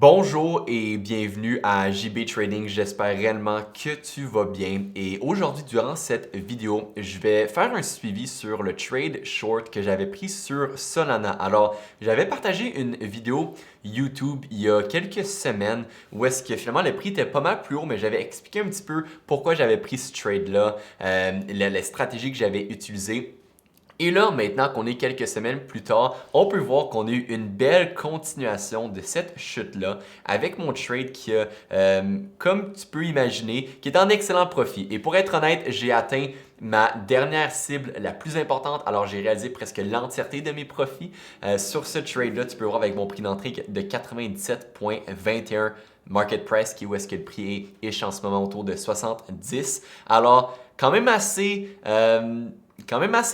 Bonjour et bienvenue à JB Trading. J'espère réellement que tu vas bien. Et aujourd'hui, durant cette vidéo, je vais faire un suivi sur le trade short que j'avais pris sur Solana. Alors, j'avais partagé une vidéo YouTube il y a quelques semaines où est-ce que finalement le prix était pas mal plus haut, mais j'avais expliqué un petit peu pourquoi j'avais pris ce trade-là, les stratégies que j'avais utilisées. Et là, maintenant qu'on est quelques semaines plus tard, on peut voir qu'on a eu une belle continuation de cette chute-là avec mon trade qui a, comme tu peux imaginer, qui est en excellent profit. Et pour être honnête, j'ai atteint ma dernière cible la plus importante. Alors, j'ai réalisé presque l'entièreté de mes profits sur ce trade-là. Tu peux voir avec mon prix d'entrée de 97,21 market price, qui est où est-ce que le prix est en ce moment autour de 70. Alors, quand même assez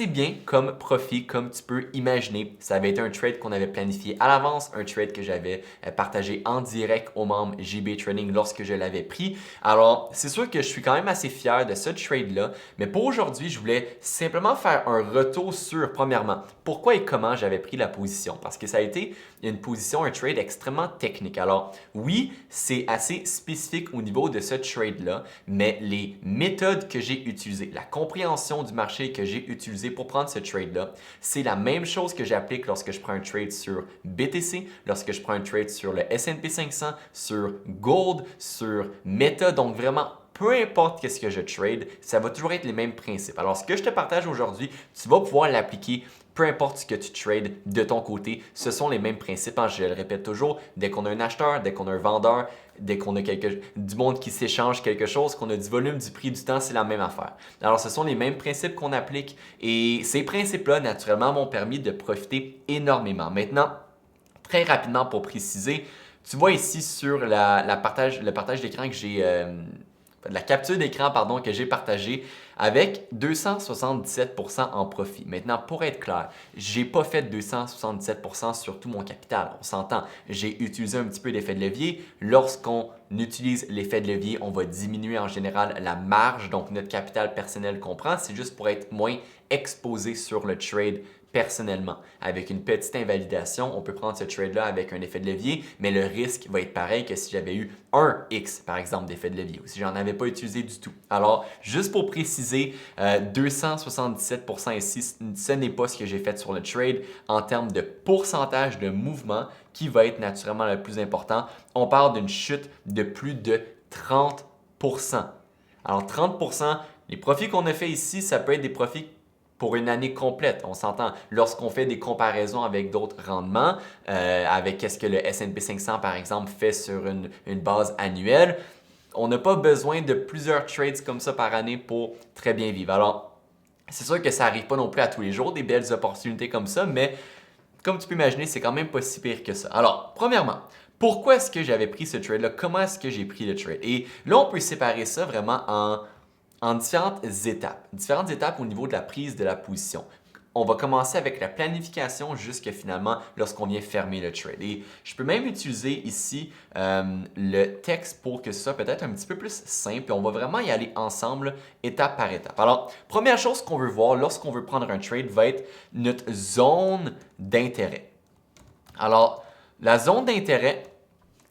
bien comme profit, comme tu peux imaginer. Ça avait été un trade qu'on avait planifié à l'avance, un trade que j'avais partagé en direct aux membres JB Trading lorsque je l'avais pris. Alors, c'est sûr que je suis quand même assez fier de ce trade-là, mais pour aujourd'hui, je voulais simplement faire un retour sur, premièrement, pourquoi et comment j'avais pris la position. Parce que ça a été une position, un trade extrêmement technique. Alors, oui, c'est assez spécifique au niveau de ce trade-là, mais les méthodes que j'ai utilisées, la compréhension du marché que j'ai utilisée pour prendre ce trade-là, c'est la même chose que j'applique lorsque je prends un trade sur BTC, lorsque je prends un trade sur le S&P 500, sur Gold, sur Meta. Donc vraiment, peu importe qu'est-ce que je trade, ça va toujours être les mêmes principes. Alors, ce que je te partage aujourd'hui, tu vas pouvoir l'appliquer peu importe ce que tu trades de ton côté. Ce sont les mêmes principes. Je le répète toujours, dès qu'on a un acheteur, dès qu'on a un vendeur, dès qu'on a du monde qui s'échange quelque chose, qu'on a du volume, du prix, du temps, c'est la même affaire. Alors, ce sont les mêmes principes qu'on applique et ces principes-là, naturellement, m'ont permis de profiter énormément. Maintenant, très rapidement pour préciser, tu vois ici sur le partage d'écran que j'ai, la capture d'écran pardon, que j'ai partagée avec 277% en profit. Maintenant, pour être clair, j'ai pas fait 277% sur tout mon capital. On s'entend. J'ai utilisé un petit peu d'effet de levier. Lorsqu'on utilise l'effet de levier, on va diminuer en général la marge, donc notre capital personnel qu'on prend. C'est juste pour être moins exposé sur le trade personnellement. Avec une petite invalidation, on peut prendre ce trade-là avec un effet de levier, mais le risque va être pareil que si j'avais eu un X, par exemple, d'effet de levier, ou si j'en avais pas utilisé du tout. Alors, juste pour préciser, 277% ici, ce n'est pas ce que j'ai fait sur le trade en termes de pourcentage de mouvement qui va être naturellement le plus important. On parle d'une chute de plus de 30%. Alors, 30%, les profits qu'on a fait ici, ça peut être des profits pour une année complète. On s'entend. Lorsqu'on fait des comparaisons avec d'autres rendements, avec qu'est-ce que le S&P 500 par exemple fait sur une base annuelle, on n'a pas besoin de plusieurs trades comme ça par année pour très bien vivre. Alors, c'est sûr que ça n'arrive pas non plus à tous les jours, des belles opportunités comme ça, mais comme tu peux imaginer, c'est quand même pas si pire que ça. Alors, premièrement, pourquoi est-ce que j'avais pris ce trade-là? Comment est-ce que j'ai pris le trade? Et là, on peut séparer ça vraiment en différentes étapes au niveau de la prise de la position. On va commencer avec la planification jusqu'à finalement lorsqu'on vient fermer le trade. Et je peux même utiliser ici le texte pour que ce soit peut-être un petit peu plus simple et on va vraiment y aller ensemble étape par étape. Alors, première chose qu'on veut voir lorsqu'on veut prendre un trade va être notre zone d'intérêt. Alors, la zone d'intérêt,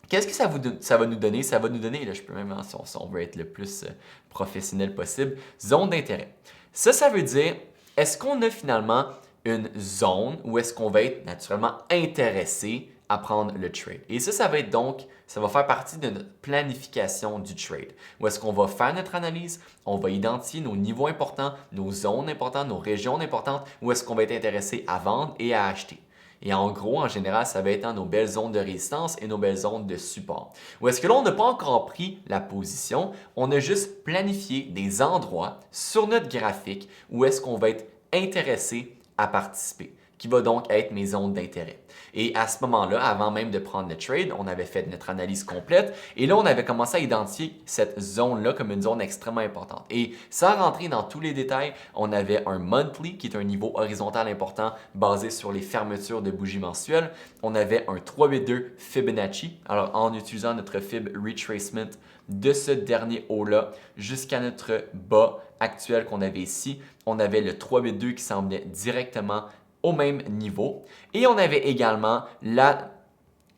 qu'est-ce que ça va nous donner? Ça va nous donner, là je peux même, si on veut être le plus professionnel possible, zone d'intérêt. Ça veut dire, est-ce qu'on a finalement une zone où est-ce qu'on va être naturellement intéressé à prendre le trade? Et ça va être donc, ça va faire partie de notre planification du trade. Où est-ce qu'on va faire notre analyse, on va identifier nos niveaux importants, nos zones importantes, nos régions importantes, où est-ce qu'on va être intéressé à vendre et à acheter. Et en gros, en général, ça va être dans nos belles zones de résistance et nos belles zones de support. Ou est-ce que là, on n'a pas encore pris la position, on a juste planifié des endroits sur notre graphique où est-ce qu'on va être intéressé à participer, qui va donc être mes zones d'intérêt. Et à ce moment-là, avant même de prendre le trade, on avait fait notre analyse complète et là, on avait commencé à identifier cette zone-là comme une zone extrêmement importante. Et sans rentrer dans tous les détails, on avait un monthly qui est un niveau horizontal important basé sur les fermetures de bougies mensuelles. On avait un 382 Fibonacci, alors en utilisant notre Fib Retracement de ce dernier haut-là jusqu'à notre bas actuel qu'on avait ici, on avait le 382 qui semblait directement au même niveau. Et on avait également la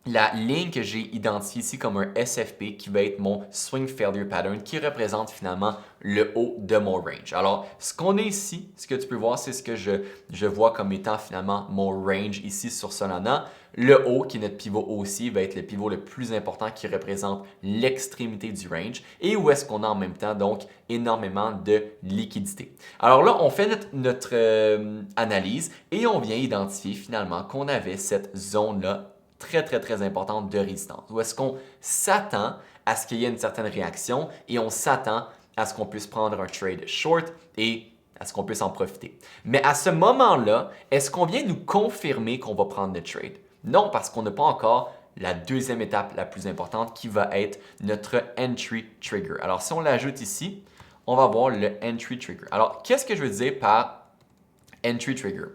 la ligne que j'ai identifiée ici comme un SFP qui va être mon Swing Failure Pattern qui représente finalement le haut de mon range. Alors, ce qu'on a ici, ce que tu peux voir, c'est ce que je vois comme étant finalement mon range ici sur Solana. Le haut, qui est notre pivot haussier, va être le pivot le plus important qui représente l'extrémité du range et où est-ce qu'on a en même temps donc énormément de liquidité. Alors là, on fait notre analyse et on vient identifier finalement qu'on avait cette zone-là très, très, très importante de résistance. Où est-ce qu'on s'attend à ce qu'il y ait une certaine réaction et on s'attend à ce qu'on puisse prendre un trade short et à ce qu'on puisse en profiter. Mais à ce moment-là, est-ce qu'on vient nous confirmer qu'on va prendre le trade? Non, parce qu'on n'a pas encore la deuxième étape la plus importante qui va être notre entry trigger. Alors, si on l'ajoute ici, on va voir le entry trigger. Alors, qu'est-ce que je veux dire par entry trigger?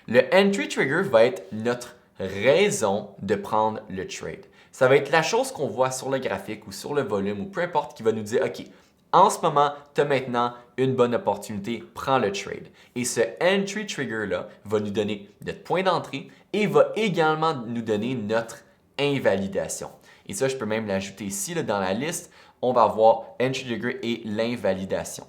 Le entry trigger va être notre raison de prendre le trade. Ça va être la chose qu'on voit sur le graphique ou sur le volume ou peu importe qui va nous dire, OK, en ce moment, tu as maintenant une bonne opportunité, prends le trade. Et ce entry trigger-là va nous donner notre point d'entrée et va également nous donner notre invalidation. Et ça, je peux même l'ajouter ici là, dans la liste. On va voir entry trigger et l'invalidation.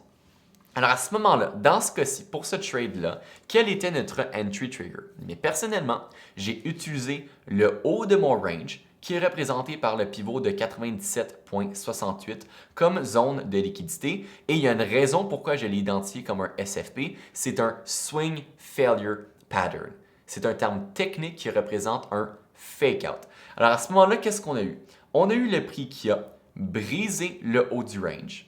Alors à ce moment-là, dans ce cas-ci, pour ce trade-là, quel était notre entry trigger? Mais personnellement, j'ai utilisé le haut de mon range qui est représenté par le pivot de 97,68 comme zone de liquidité. Et il y a une raison pourquoi je l'ai identifié comme un SFP, c'est un Swing Failure Pattern. C'est un terme technique qui représente un fake-out. Alors à ce moment-là, qu'est-ce qu'on a eu? On a eu le prix qui a brisé le haut du range.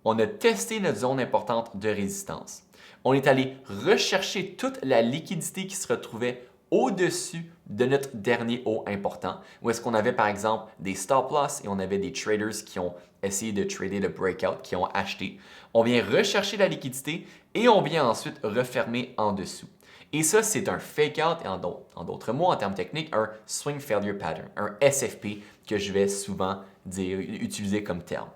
On a testé notre zone importante de résistance. On est allé rechercher toute la liquidité qui se retrouvait au-dessus de notre dernier haut important, où est-ce qu'on avait par exemple des stop loss et on avait des traders qui ont essayé de trader le breakout, qui ont acheté. On vient rechercher la liquidité et on vient ensuite refermer en dessous. Et ça, c'est un fake out et en d'autres mots, en termes techniques, un swing failure pattern, un SFP que je vais souvent utiliser comme terme.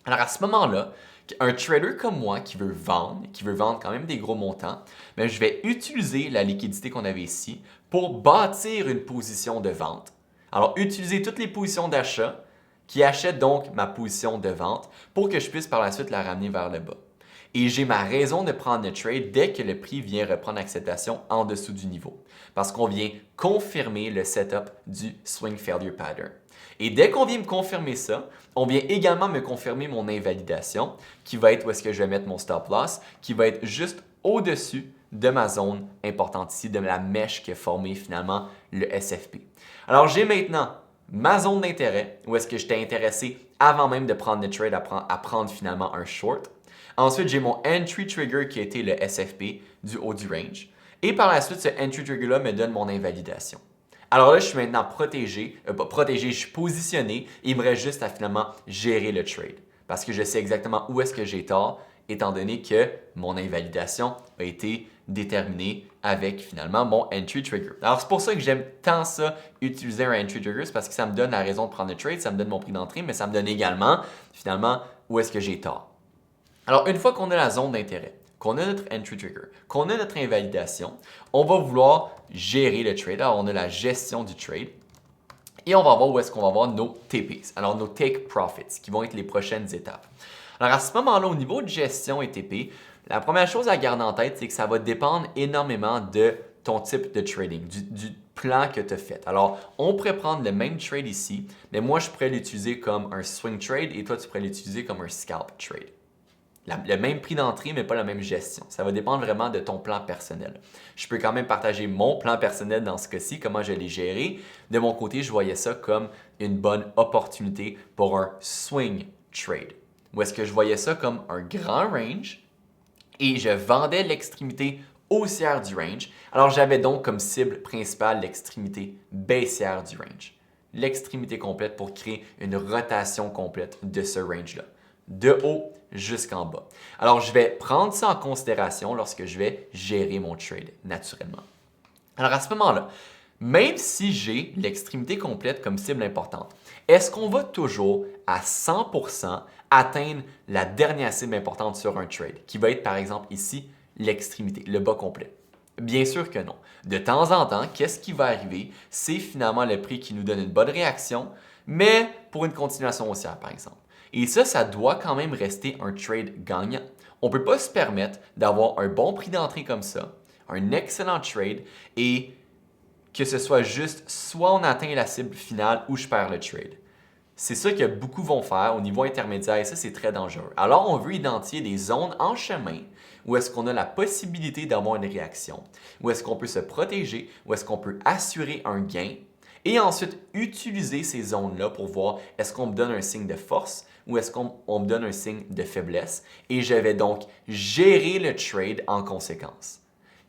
Alors à ce moment-là, un trader comme moi qui veut vendre quand même des gros montants, bien, je vais utiliser la liquidité qu'on avait ici pour bâtir une position de vente. Alors utiliser toutes les positions d'achat qui achètent donc ma position de vente pour que je puisse par la suite la ramener vers le bas. Et j'ai ma raison de prendre le trade dès que le prix vient reprendre acceptation en dessous du niveau. Parce qu'on vient confirmer le setup du swing failure pattern. Et dès qu'on vient me confirmer ça, on vient également me confirmer mon invalidation, qui va être où est-ce que je vais mettre mon stop loss, qui va être juste au-dessus de ma zone importante ici, de la mèche qui a formé finalement le SFP. Alors j'ai maintenant ma zone d'intérêt, où est-ce que j'étais intéressé avant même de prendre le trade à prendre finalement un short. Ensuite, j'ai mon entry trigger qui a été le SFP du haut du range. Et par la suite, ce entry trigger-là me donne mon invalidation. Alors là, je suis maintenant je suis positionné et il me reste juste à finalement gérer le trade. Parce que je sais exactement où est-ce que j'ai tort, étant donné que mon invalidation a été déterminée avec finalement mon entry trigger. Alors c'est pour ça que j'aime tant ça, utiliser un entry trigger, c'est parce que ça me donne la raison de prendre le trade, ça me donne mon prix d'entrée, mais ça me donne également finalement où est-ce que j'ai tort. Alors une fois qu'on a la zone d'intérêt, qu'on a notre entry trigger, qu'on a notre invalidation, on va vouloir gérer le trade. Alors, on a la gestion du trade et on va voir où est-ce qu'on va avoir nos TPs, alors nos take profits, qui vont être les prochaines étapes. Alors, à ce moment-là, au niveau de gestion et TP, la première chose à garder en tête, c'est que ça va dépendre énormément de ton type de trading, du plan que tu as fait. Alors, on pourrait prendre le même trade ici, mais moi, je pourrais l'utiliser comme un swing trade et toi, tu pourrais l'utiliser comme un scalp trade. Le même prix d'entrée, mais pas la même gestion. Ça va dépendre vraiment de ton plan personnel. Je peux quand même partager mon plan personnel dans ce cas-ci, comment je l'ai géré. De mon côté, je voyais ça comme une bonne opportunité pour un swing trade. Ou est-ce que je voyais ça comme un grand range et je vendais l'extrémité haussière du range. Alors, j'avais donc comme cible principale l'extrémité baissière du range. L'extrémité complète pour créer une rotation complète de ce range-là. De haut jusqu'en bas. Alors, je vais prendre ça en considération lorsque je vais gérer mon trade naturellement. Alors, à ce moment-là, même si j'ai l'extrémité complète comme cible importante, est-ce qu'on va toujours à 100% atteindre la dernière cible importante sur un trade, qui va être par exemple ici l'extrémité, le bas complet? Bien sûr que non. De temps en temps, qu'est-ce qui va arriver? C'est finalement le prix qui nous donne une bonne réaction, mais pour une continuation haussière, par exemple. Et ça doit quand même rester un trade gagnant. On ne peut pas se permettre d'avoir un bon prix d'entrée comme ça, un excellent trade, et que ce soit juste soit on atteint la cible finale ou je perds le trade. C'est ça que beaucoup vont faire au niveau intermédiaire et ça, c'est très dangereux. Alors, on veut identifier des zones en chemin où est-ce qu'on a la possibilité d'avoir une réaction, où est-ce qu'on peut se protéger, où est-ce qu'on peut assurer un gain et ensuite utiliser ces zones-là pour voir est-ce qu'on me donne un signe de force ou est-ce qu'on me donne un signe de faiblesse et je vais donc gérer le trade en conséquence.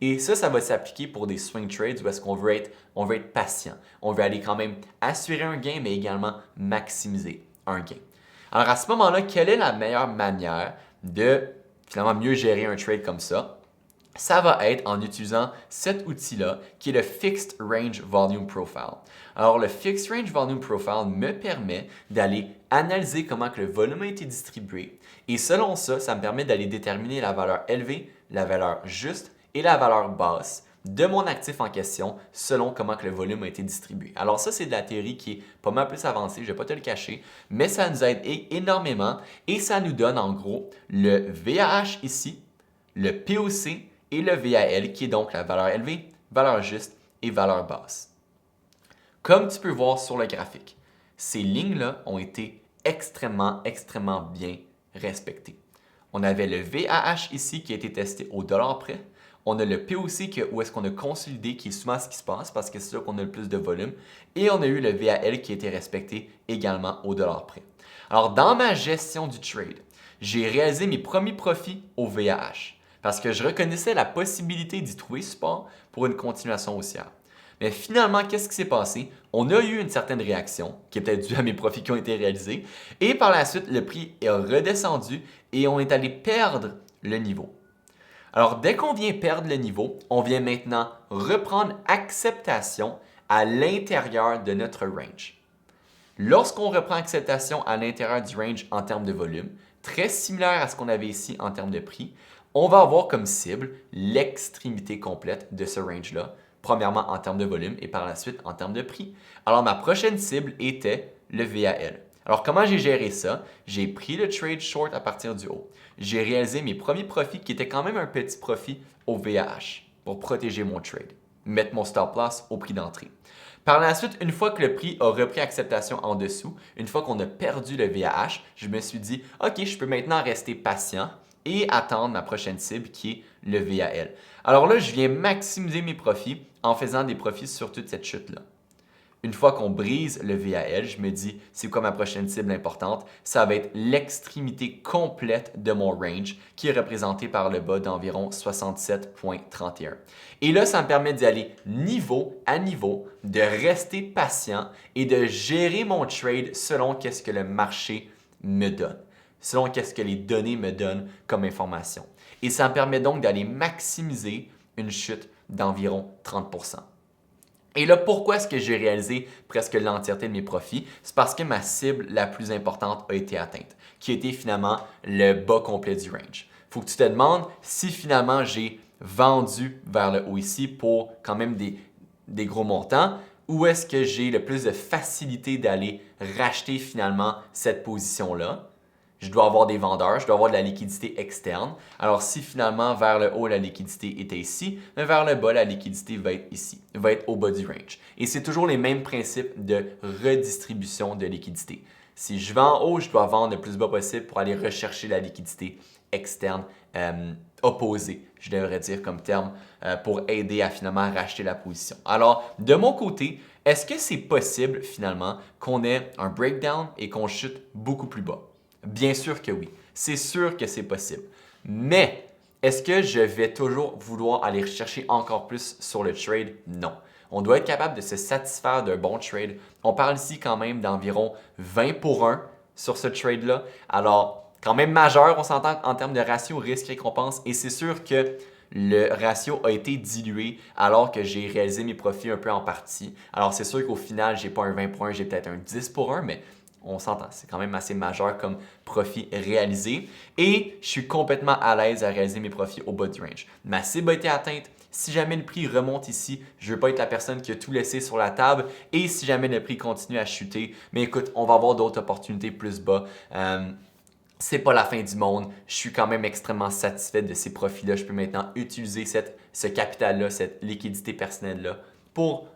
Et ça va s'appliquer pour des swing trades où est-ce qu'on veut être patient. On veut aller quand même assurer un gain, mais également maximiser un gain. Alors à ce moment-là, quelle est la meilleure manière de finalement mieux gérer un trade comme ça? Ça va être en utilisant cet outil-là qui est le Fixed Range Volume Profile. Alors le Fixed Range Volume Profile me permet d'aller analyser comment que le volume a été distribué et selon ça, ça me permet d'aller déterminer la valeur élevée, la valeur juste et la valeur basse de mon actif en question selon comment que le volume a été distribué. Alors ça, c'est de la théorie qui est pas mal plus avancée, je ne vais pas te le cacher, mais ça nous aide énormément et ça nous donne en gros le VAH ici, le POC et le VAL qui est donc la valeur élevée, valeur juste et valeur basse. Comme tu peux voir sur le graphique, ces lignes-là ont été extrêmement bien respectées. On avait le VAH ici qui a été testé au dollar près. On a le POC où est-ce qu'on a consolidé, qui est souvent ce qui se passe parce que c'est là qu'on a le plus de volume. Et on a eu le VAL qui a été respecté également au dollar près. Alors, dans ma gestion du trade, j'ai réalisé mes premiers profits au VAH parce que je reconnaissais la possibilité d'y trouver support pour une continuation haussière. Mais finalement, qu'est-ce qui s'est passé? On a eu une certaine réaction, qui est peut-être due à mes profits qui ont été réalisés, et par la suite, le prix est redescendu et on est allé perdre le niveau. Alors, dès qu'on vient perdre le niveau, on vient maintenant reprendre acceptation à l'intérieur de notre range. Lorsqu'on reprend acceptation à l'intérieur du range en termes de volume, très similaire à ce qu'on avait ici en termes de prix, on va avoir comme cible l'extrémité complète de ce range-là, premièrement en termes de volume et par la suite en termes de prix. Alors, ma prochaine cible était le VAL. Alors, comment j'ai géré ça? J'ai pris le trade short à partir du haut. J'ai réalisé mes premiers profits qui étaient quand même un petit profit au VAH pour protéger mon trade, mettre mon stop loss au prix d'entrée. Par la suite, une fois que le prix a repris acceptation en dessous, une fois qu'on a perdu le VAH, je me suis dit, OK, je peux maintenant rester patient et attendre ma prochaine cible qui est le VAL. Alors là, je viens maximiser mes profits en faisant des profits sur toute cette chute-là. Une fois qu'on brise le VAL, je me dis, c'est quoi ma prochaine cible importante? Ça va être l'extrémité complète de mon range qui est représentée par le bas d'environ 67,31. Et là, ça me permet d'y aller niveau à niveau, de rester patient et de gérer mon trade selon qu'est-ce que le marché me donne, selon qu'est-ce que les données me donnent comme information. Et ça me permet donc d'aller maximiser une chute d'environ 30%. Et là, pourquoi est-ce que j'ai réalisé presque l'entièreté de mes profits? C'est parce que ma cible la plus importante a été atteinte, qui était finalement le bas complet du range. Il faut que tu te demandes si finalement j'ai vendu vers le haut ici pour quand même des gros montants, ou est-ce que j'ai le plus de facilité d'aller racheter finalement cette position-là? Je dois avoir des vendeurs, je dois avoir de la liquidité externe. Alors, si finalement vers le haut, la liquidité était ici, mais vers le bas, la liquidité va être ici, va être au bas du range. Et c'est toujours les mêmes principes de redistribution de liquidité. Si je vais en haut, je dois vendre le plus bas possible pour aller rechercher la liquidité externe opposée, je devrais dire comme terme, pour aider à finalement racheter la position. Alors, de mon côté, est-ce que c'est possible finalement qu'on ait un breakdown et qu'on chute beaucoup plus bas? Bien sûr que oui. C'est sûr que c'est possible. Mais est-ce que je vais toujours vouloir aller chercher encore plus sur le trade? Non. On doit être capable de se satisfaire d'un bon trade. On parle ici quand même d'environ 20 pour 1 sur ce trade-là. Alors, quand même majeur, on s'entend en termes de ratio risque-récompense. Et c'est sûr que le ratio a été dilué alors que j'ai réalisé mes profits un peu en partie. Alors, c'est sûr qu'au final, je n'ai pas un 20 pour 1, j'ai peut-être un 10 pour 1, mais on s'entend, c'est quand même assez majeur comme profit réalisé. Et je suis complètement à l'aise à réaliser mes profits au bas du range. Ma cible a été atteinte Si jamais le prix remonte ici, je ne veux pas être la personne qui a tout laissé sur la table. Et si jamais le prix continue à chuter, mais écoute, on va avoir d'autres opportunités plus bas. C'est pas la fin du monde. Je suis quand même extrêmement satisfait de ces profits-là. Je peux maintenant utiliser ce capital-là, cette liquidité personnelle-là pour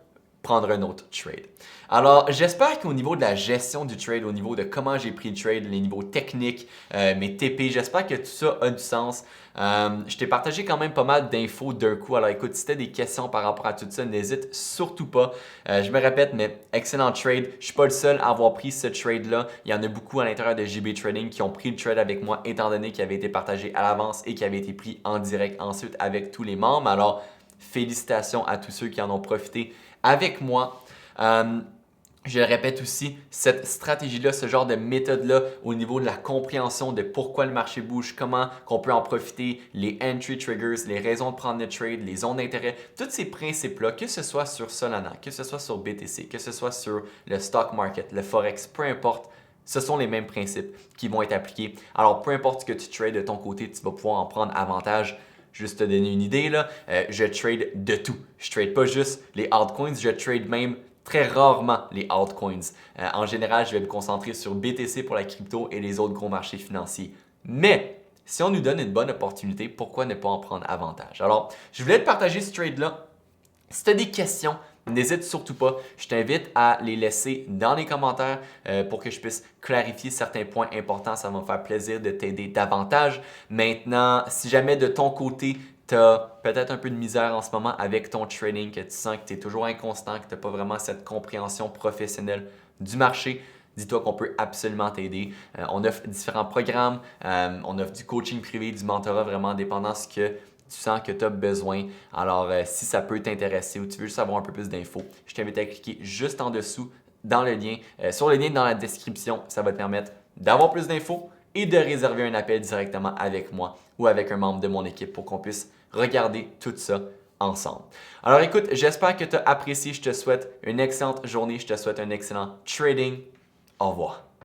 prendre un autre trade. Alors, j'espère qu'au niveau de la gestion du trade, au niveau de comment j'ai pris le trade, les niveaux techniques, mes TP, j'espère que tout ça a du sens. Je t'ai partagé quand même pas mal d'infos d'un coup. Alors écoute, si tu as des questions par rapport à tout ça, n'hésite surtout pas. Je me répète, mais excellent trade. Je ne suis pas le seul à avoir pris ce trade-là. Il y en a beaucoup à l'intérieur de JB Trading qui ont pris le trade avec moi, étant donné qu'il avait été partagé à l'avance et qu'il avait été pris en direct ensuite avec tous les membres. Alors, félicitations à tous ceux qui en ont profité avec moi. Je le répète aussi, cette stratégie-là, ce genre de méthode-là au niveau de la compréhension de pourquoi le marché bouge, comment qu'on peut en profiter, les entry triggers, les raisons de prendre le trade, les zones d'intérêt, tous ces principes-là, que ce soit sur Solana, que ce soit sur BTC, que ce soit sur le stock market, le forex, peu importe, ce sont les mêmes principes qui vont être appliqués. Alors, peu importe ce que tu trades de ton côté, tu vas pouvoir en prendre avantage. Juste te donner une idée, là, je trade de tout. Je trade pas juste les altcoins, je trade même très rarement les altcoins. En général, je vais me concentrer sur BTC pour la crypto et les autres gros marchés financiers. Mais si on nous donne une bonne opportunité, pourquoi ne pas en prendre avantage? Alors, je voulais te partager ce trade-là. Si tu as des questions, n'hésite surtout pas. Je t'invite à les laisser dans les commentaires pour que je puisse clarifier certains points importants. Ça va me faire plaisir de t'aider davantage. Maintenant, si jamais de ton côté, tu as peut-être un peu de misère en ce moment avec ton trading, que tu sens que tu es toujours inconstant, que tu n'as pas vraiment cette compréhension professionnelle du marché, dis-toi qu'on peut absolument t'aider. On offre différents programmes, on offre du coaching privé, du mentorat vraiment dépendant de ce que tu sens que tu as besoin. Alors, si ça peut t'intéresser ou tu veux juste avoir un peu plus d'infos, je t'invite à cliquer juste en dessous dans le lien, sur le lien dans la description. Ça va te permettre d'avoir plus d'infos et de réserver un appel directement avec moi ou avec un membre de mon équipe pour qu'on puisse regarder tout ça ensemble. Alors écoute, j'espère que tu as apprécié. Je te souhaite une excellente journée. Je te souhaite un excellent trading. Au revoir.